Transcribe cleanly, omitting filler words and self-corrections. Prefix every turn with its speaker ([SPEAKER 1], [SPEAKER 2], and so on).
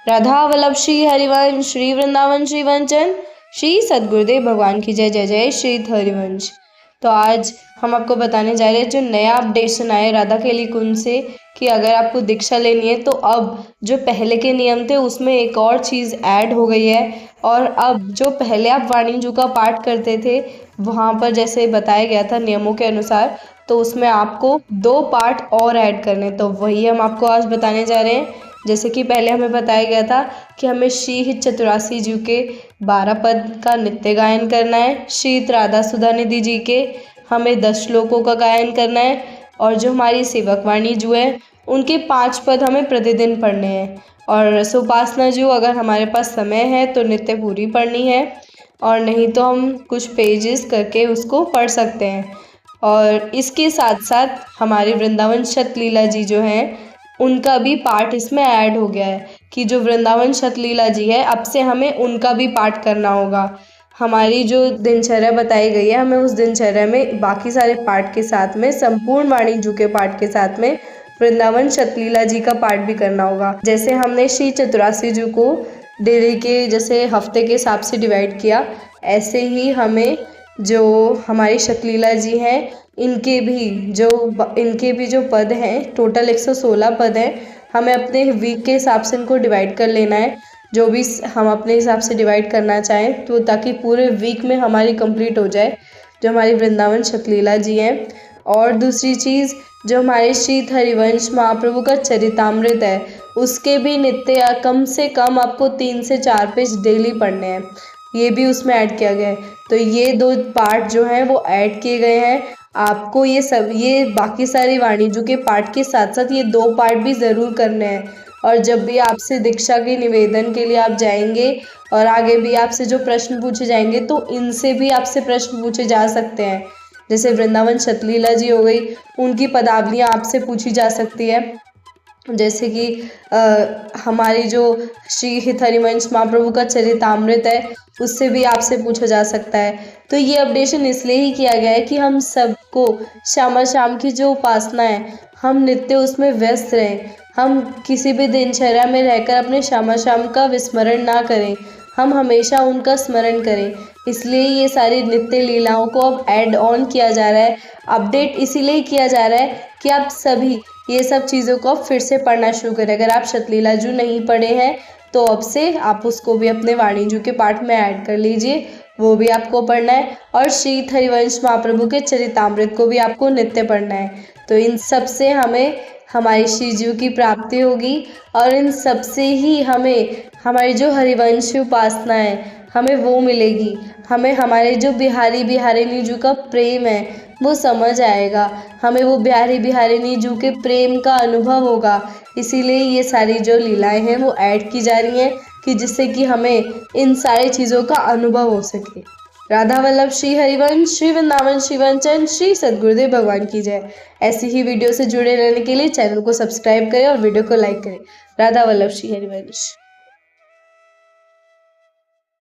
[SPEAKER 1] राधा वल्लभ श्री हरिवंश, श्री वृंदावन श्री वंचन, श्री सद्गुरुदेव भगवान की जय। जय जय श्री हरिवंश। तो आज हम आपको बताने जा रहे हैं जो नया अपडेशन आया राधा केली कुंज से, कि अगर आपको दीक्षा लेनी है तो अब जो पहले के नियम थे उसमें एक और चीज़ ऐड हो गई है। और अब जो पहले आप वाणिजू का पाठ करते थे वहाँ पर जैसे बताया गया था नियमों के अनुसार, तो उसमें आपको 2 पाठ और ऐड करने, तो वही हम आपको आज बताने जा रहे हैं। जैसे कि पहले हमें बताया गया था कि हमें श्री चतुरासी जी के 12 पद का नित्य गायन करना है, श्री राधा सुधा निधि जी के हमें 10 श्लोकों का गायन करना है, और जो हमारी सेवक वाणी जो है उनके 5 पद हमें प्रतिदिन पढ़ने हैं। और रसोपासना जो अगर हमारे पास समय है तो नित्य पूरी पढ़नी है, और नहीं तो हम कुछ पेजेस करके उसको पढ़ सकते हैं। और इसके साथ साथ हमारे वृंदावन शतलीला जी जो हैं उनका भी पाठ इसमें ऐड हो गया है, कि जो वृंदावन शतलीला जी है अब से हमें उनका भी पाठ करना होगा। हमारी जो दिनचर्या बताई गई है हमें उस दिनचर्या में बाकी सारे पाठ के साथ में संपूर्ण वाणिजू के पाठ के साथ में वृंदावन शतलीला जी का पाठ भी करना होगा। जैसे हमने श्री चतुरासी जी को डेली के जैसे हफ्ते के हिसाब से डिवाइड किया, ऐसे ही हमें जो हमारी शतलीला जी हैं इनके भी जो पद हैं टोटल 116 पद हैं, हमें अपने वीक के हिसाब से इनको डिवाइड कर लेना है। जो भी हम अपने हिसाब से डिवाइड करना चाहें तो ताकि पूरे वीक में हमारी कंप्लीट हो जाए जो हमारी वृंदावन शतलीला जी हैं। और दूसरी चीज़ जो हमारे श्री हरिवंश महाप्रभु का चरितामृत है उसके भी नित्य कम से कम आपको 3 से 4 पेज डेली पढ़ने हैं, ये भी उसमें ऐड किया गया है। तो ये 2 पार्ट जो हैं वो ऐड किए गए हैं। आपको ये बाकी सारी वाणिजू के पाठ के साथ साथ ये 2 पार्ट भी ज़रूर करने हैं। और जब भी आपसे दीक्षा के निवेदन के लिए आप जाएंगे और आगे भी आपसे जो प्रश्न पूछे जाएंगे तो इनसे भी आपसे प्रश्न पूछे जा सकते हैं। जैसे वृंदावन शतलीला जी हो गई, उनकी पदावलियाँ आपसे पूछी जा सकती है। जैसे कि हमारी जो श्री हरिवंश महाप्रभु का चरितामृत है उससे भी आपसे पूछा जा सकता है। तो ये अपडेशन इसलिए ही किया गया है कि हम सबको शाम की जो उपासना है हम नित्य उसमें व्यस्त रहें, हम किसी भी दिनचर्या में रहकर अपने शाम का विस्मरण ना करें, हम हमेशा उनका स्मरण करें। इसलिए ये सारी नित्य लीलाओं को अब ऐड ऑन किया जा रहा है। अपडेट इसीलिए किया जा रहा है कि आप सभी ये सब चीज़ों को अब फिर से पढ़ना शुरू करें। अगर आप शतलीलाजू नहीं पढ़े हैं तो अब से आप उसको भी अपने वाणिजू के पाठ में ऐड कर लीजिए, वो भी आपको पढ़ना है। और श्री हरिवंश महाप्रभु के चरितामृत को भी आपको नित्य पढ़ना है। तो इन सब से हमें हमारी श्रीजीव की प्राप्ति होगी, और इन सब से ही हमें हमारी जो हरिवंश उपासना है हमें वो मिलेगी। हमें हमारे जो बिहारी बिहारिणी जू का प्रेम है वो समझ आएगा, हमें वो बिहारी बिहारिणी जू के प्रेम का अनुभव होगा। इसीलिए ये सारी जो लीलाएं हैं वो ऐड की जा रही हैं कि जिससे कि हमें इन सारी चीज़ों का अनुभव हो सके। राधा वल्लभ श्री हरिवंश, श्री वृंदावन श्री वंचन, श्री सद्गुरुदेव भगवान की जय। ऐसी ही वीडियो से जुड़े रहने के लिए चैनल को सब्सक्राइब करें और वीडियो को लाइक करें। राधा वल्लभ श्री हरिवंश।